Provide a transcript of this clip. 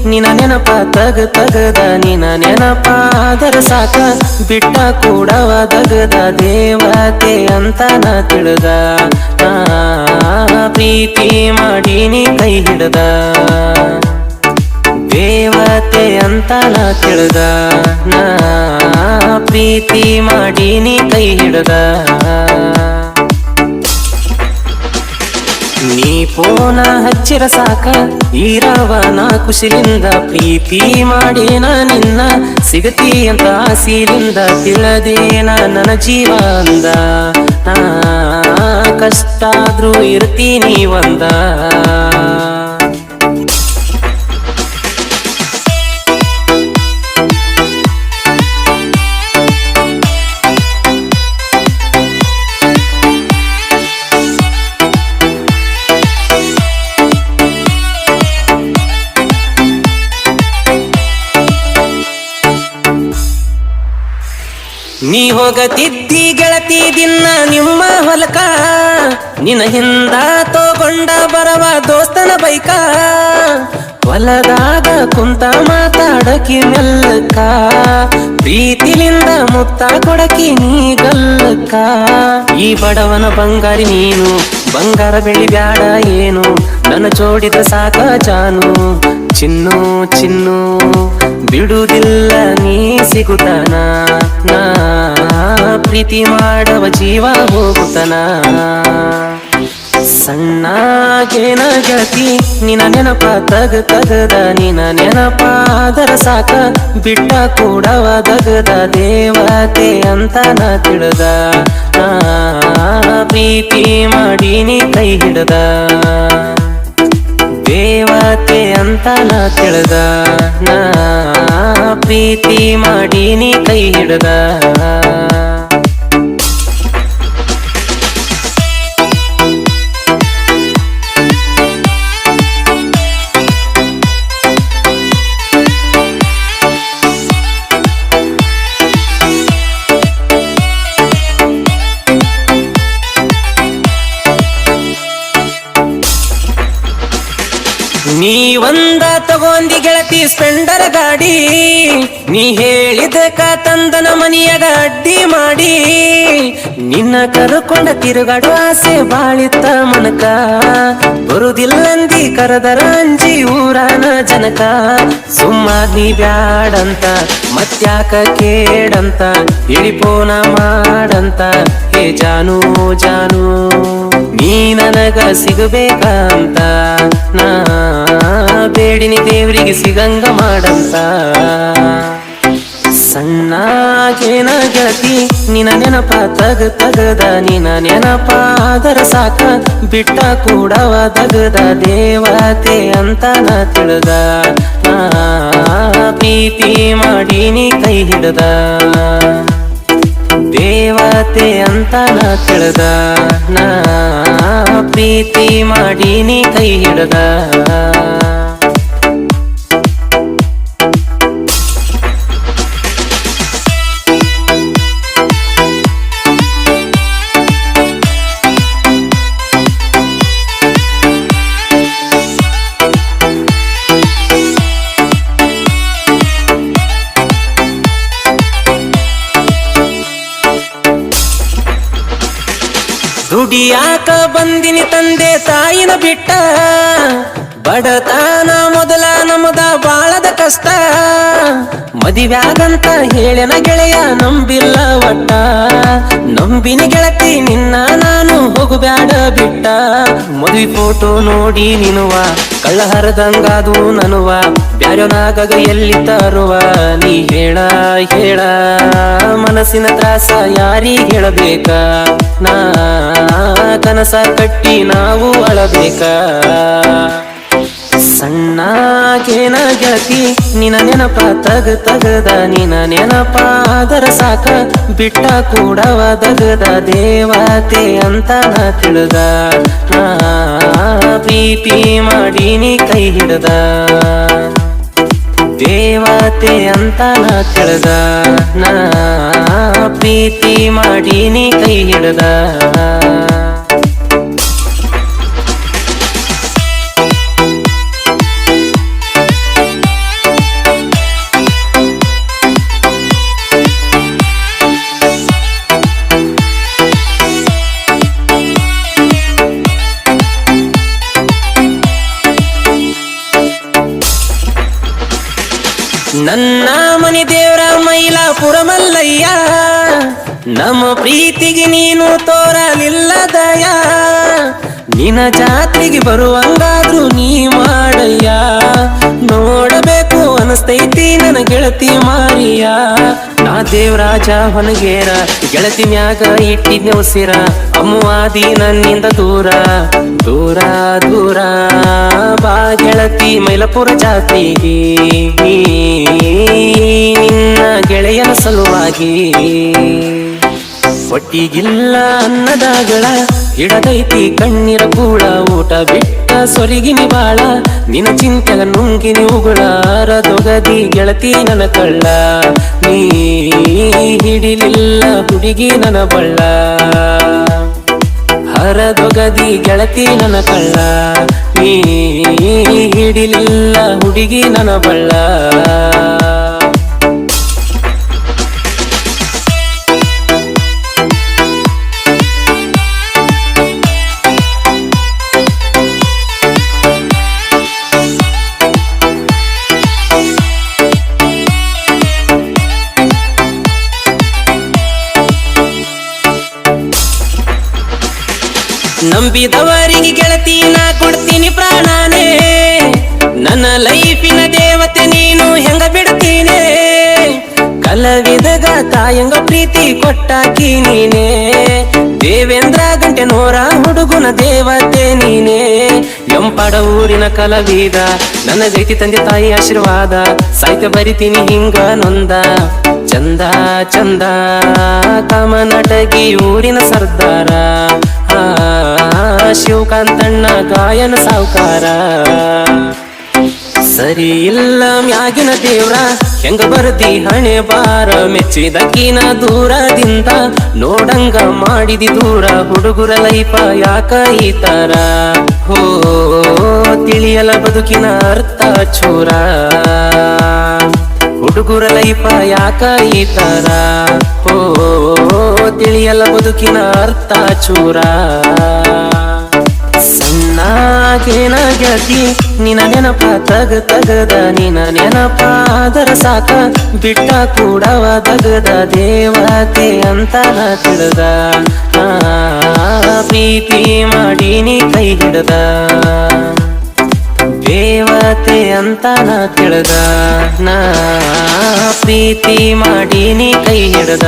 ನಿನ ನೆನಪ ತಗದ ನಿನ ನೆನಪ ಅದರ ಸಾಕ ಬಿಟ್ಟ ಕೂಡವ ದಗದ ದೇವತೆ ಅಂತ ನಾ ತಿಳಿದ ಪ್ರೀತಿ ಮಾಡೀನಿ ಕೈ ಹಿಡದ ದೇವತೆ ಅಂತ ನಾ ತಿಳಿದ ಪ್ರೀತಿ ಮಾಡೀನಿ ಕೈ ಹಿಡದ ನೀ ಪೋನ ಹಚ್ಚಿರ ಸಾಕ ಈರವನ ಖುಷಿಲಿಂದ ಪ್ರೀತಿ ಮಾಡೇನ ನಿನ್ನ ಸಿಗತಿ ಅಂತ ಆಸೀಲಿಂದ ತಿಳದೇನ ನನ್ನ ಜೀವ ಅಂದ ಕಷ್ಟ ಆದ್ರೂ ಇರ್ತೀನಿ ಒಂದ ನೀ ಹೋಗತಿದ್ದಿ ಗೆಳತಿ ದಿನ ನಿಮ್ಮ ಹೊಲಕ ನಿನ್ನ ಹಿಂದ ತಗೊಂಡ ಬರವ ದೋಸ್ತನ ಬೈಕ ಹೊಲದಾಗ ಕುಂತ ಮಾತಾಡಕಿ ಮೆಲ್ಲಕ್ಕ ಪ್ರೀತಿಲಿಂದ ಮುತ್ತ ಕೊಡಕಿ ನೀ ಗಲ್ಲಕ್ಕ ಈ ಬಡವನ ಬಂಗಾರಿ ನೀನು ಬಂಗಾರ ಬೆಳ್ಳಿ ಬ್ಯಾಡ ಏನು ನನ್ನ ಜೋಡಿದ ಸಾಕ ಜಾನು ಚಿನ್ನು ಚಿನ್ನು ಬಿಡುವುದಿಲ್ಲ ನೀ ಸಿಗುತ್ತಾನ ಪ್ರೀತಿ ಮಾಡವ ಜೀವ ಹೋಗುತ್ತಾನ ಸಣ್ಣಗೇನ ಗೆಳತಿ ನಿನ ನೆನಪ ತಗದ ನಿನ ನೆನಪ ಅದರ ಸಾಕ ಬಿಟ್ಟ ಕೂಡವ ದಗದ ದೇವತೆ ಅಂತ ನಾ ತಿಳಿದ ಪ್ರೀತಿ ಮಾಡೀನಿ ಕೈ ಹಿಡದ ದೇವತೆ ಅಂತ ನಾ ತಿಳಿದ ಪ್ರೀತಿ ಮಾಡೀನಿ ಕೈ ಹಿಡದ ನೀ ಒಂದ ತಗೊಂಡಿ ಗೆಳತಿ ಸ್ಪೆಂಡರ್ ಗಾಡಿ ನೀ ಹೇಳಿದಕ ತಂದನ ಮನಿಯಾಗ ಅಡ್ಡಿ ಮಾಡಿ ನಿನ್ನ ಕರ್ಕೊಂಡ ತಿರುಗಾಡು ಆಸೆ ಬಾಳಿತ್ತ ಮನಕ ಬರುದಿಲ್ಲಂದಿ ಕರದರ ಅಂಜಿ ಊರಾನ ಜನಕ ಸುಮ್ಮ ನೀ ಬ್ಯಾಡಂತ ಮತ್ಯಾಕ ಕೇಡಂತ ಇಳಿಪೋನ ಮಾಡಂತ ಹೇ ಜಾನು ಜಾನು ನೀ ನನಗ ಸಿಗಬೇಕಂತ ನಾ ಬೇಡಿನಿ ದೇವ್ರಿಗೆ ಸಿಗಂಗ ಮಾಡಂತ ಸಣ್ಣಗೇನ ಗೆಳತಿ ನಿನ ನೆನಪ ತಗದ ನಿನ ನೆನಪ ಅದರ ಸಾಕ ಬಿಟ್ಟ ಕೂಡವ ದಗದ ದೇವತೆ ಅಂತ ನಾ ತಿಳಿದ ಪ್ರೀತಿ ಮಾಡೀನಿ ಕೈ ಹಿಡದ ದೇವತೆ ಅಂತ ನಾ ತಿಳಿದ ಪ್ರೀತಿ ಮಾಡೀನಿ ಕೈ ಹಿಡದ ದುಡಿಯಾಕ ಬಂದಿನಿ ತಂದೆ ತಾಯಿನ ಬಿಟ್ಟ ಬಡತನ ಮೊದಲ ನಮದ ಬಾಳದ ಕಷ್ಟ ಮದಿವ್ಯಾಗಂತ ಹೇಳನ ಗೆಳೆಯ ನಂಬಿಲ್ಲ ಒಟ್ಟ ನಂಬಿನಿ ಗೆಳತಿ ನಿನ್ನ ನಾನು ಹೋಗುಬ್ಯಾಡ ಬಿಟ್ಟ ಮದುವೆ ಫೋಟೋ ನೋಡಿ ನಿನುವ ಕಳ್ಳ ಹರದಂಗಾದು ನನುವ ಬ್ಯಾರನಾಗ ಎಲ್ಲಿ ತರುವ ನೀ ಹೇಳ ಹೇಳ ಮನಸ್ಸಿನ ತ್ರಾಸ ಯಾರಿಗೆ ಹೇಳಬೇಕ ನಾ ಕನಸ ಕಟ್ಟಿ ನಾವು ಅಳಬೇಕ ಸಣ್ಣಗೇನ ಗೆಳತಿ ನಿನ ನೆನಪ ತಗದ ನಿನ ನೆನಪ ಅದರ ಸಾಕ ಬಿಟ್ಟ ಕೂಡವ ದಗದ ದೇವತೆ ಅಂತ ನಾ ತಿಳಿದ ಪ್ರೀತಿ ಮಾಡೀನಿ ಕೈ ಹಿಡದ ದೇವತೆ ಅಂತ ನಾ ತಿಳಿದ ಪ್ರೀತಿ ಮಾಡೀನಿ ಕೈ ಹಿಡದ ನನ್ನ ಮನೆ ದೇವ್ರ ಮೈಲಾಪುರ ಮಲ್ಲಯ್ಯ, ನಮ್ಮ ಪ್ರೀತಿಗೆ ನೀನು ತೋರಲಿಲ್ಲ ದಯ, ನಿನ್ನ ಜಾತ್ರೆಗೆ ಬರುವಂಗಾದ್ರು ನೀ ಮಾಡಯ್ಯ, ನೋಡಬೇಕು ಅನಸ್ತೈತಿ ನನ್ನ ಗೆಳತಿ ಮಾರಿಯ. ನಾ ದೇವರಾಜ ಹೊನಗೇರ ಗೆಳತಿ ಮ್ಯಾಗ ಇಟ್ಟಿದ್ನೆ ಉಸಿರ, ಅಮ್ಮುವಾದಿ ನನ್ನಿಂದ ದೂರ ದೂರ ದೂರ. ಬಾ ಗೆಳತಿ ಮೈಲಾಪುರ ಜಾತ್ರೆಗೆ ನಿನ್ನ ಗೆಳೆಯನ ಸಲುವಾಗಿ. ಒಟ್ಟಿಗಿಲ್ಲ ಅನ್ನದಾಗಳ ಹಿಡದೈತಿ ಕಣ್ಣೀರ ಕೂಳ, ಊಟ ಬಿಟ್ಟ ಸೊರಿಗಿನಿ ಬಾಳ, ನಿನ್ನ ಚಿಂತೆಗ ನುಂಗಿನಿ ಉಗುಳ, ರದೊಗದಿ ಗೆಳತಿ ನನ್ನ ಕಳ್ಳ, ನೀ ಹಿಡಿಲಿಲ್ಲ ಹುಡುಗಿ ನನ್ನ ಬಳ್ಳ, ಹರದೊಗದಿ ಗೆಳತಿ ನನ್ನ ಕಳ್ಳ, ನೀ ಹಿಡಿಲಿಲ್ಲ ಹುಡುಗಿ ನನ್ನ ಬಳ್ಳ. ನಂಬಿದವರಿಗೆ ಗೆಳತಿ ನಾ ಕೊಡ್ತೀನಿ ಪ್ರಾಣನೇ, ನನ್ನ ಲೈಫಿನ ದೇವತೆ ನೀನು ಹೆಂಗ ಬಿಡ್ತೀನಿ, ಕಲಾವಿದಗ ತಾಯಂಗ ಪ್ರೀತಿ ಕೊಟ್ಟಾಕಿ ನೀನೇ, ದೇವೇಂದ್ರ ಗಂಟೆ ನೋರ ಹುಡುಗನ ದೇವತೆ ನೀನೇ, ಎಂಪಡ ಊರಿನ ಕಲಾವಿದ ನನಗೈತಿ ತಂದೆ ತಾಯಿ ಆಶೀರ್ವಾದ, ಸಾಹಿತ್ಯ ಬರಿತೀನಿ ಹಿಂಗ ನೊಂದ ಚಂದ ಚಂದ, ಕಾಮನಟಗಿ ಊರಿನ ಸರ್ದಾರ, ಶಿವಕಾಂತಣ್ಣ ಗಾಯನ ಸಾವುಕಾರ. ಸರಿ ಇಲ್ಲ ಮ್ಯಾಗಿನ ದೇವ್ರ ಹೆಂಗ ಬರ್ದಿ ಹಣೆ ಬಾರ, ಮೆಚ್ಚಿದಕ್ಕಿನ ದೂರದಿಂದ ನೋಡಂಗ ಮಾಡಿದಿ ದೂರ, ಹುಡುಗರ ಲೈಫ ಯಾಕ ಈ ತರ, ಹೋ ತಿಳಿಯಲ ಬದುಕಿನ ಅರ್ಥ ಚೂರ, ಹುಡುಗರ ಲೈಫ ಯಾಕ ಈ ತರ, ಹೋ ತಿಳಿಯಲ ಬದುಕಿನ ಅರ್ಥ ಚೂರ. ಸಣ್ಣಾಗೇನ ಗೆಳತಿ ನಿನ ನೆನಪ ತಗದ, ನಿನ ನೆನಪ ಅದರ ಸಾಕ, ಬಿಟ್ಟ ಕೂಡವ ತಗದ, ದೇವತೆ ಅಂತ ತಿಳಿದ, ಪ್ರೀತಿ ಮಾಡಿ ನೀ ಕೈ ಹಿಡದ, ದೇವತೆ ಅಂತ ತಿಳಿದ, ನಾ ಪ್ರೀತಿ ಮಾಡಿ ನೀ ಕೈ ಹಿಡದ.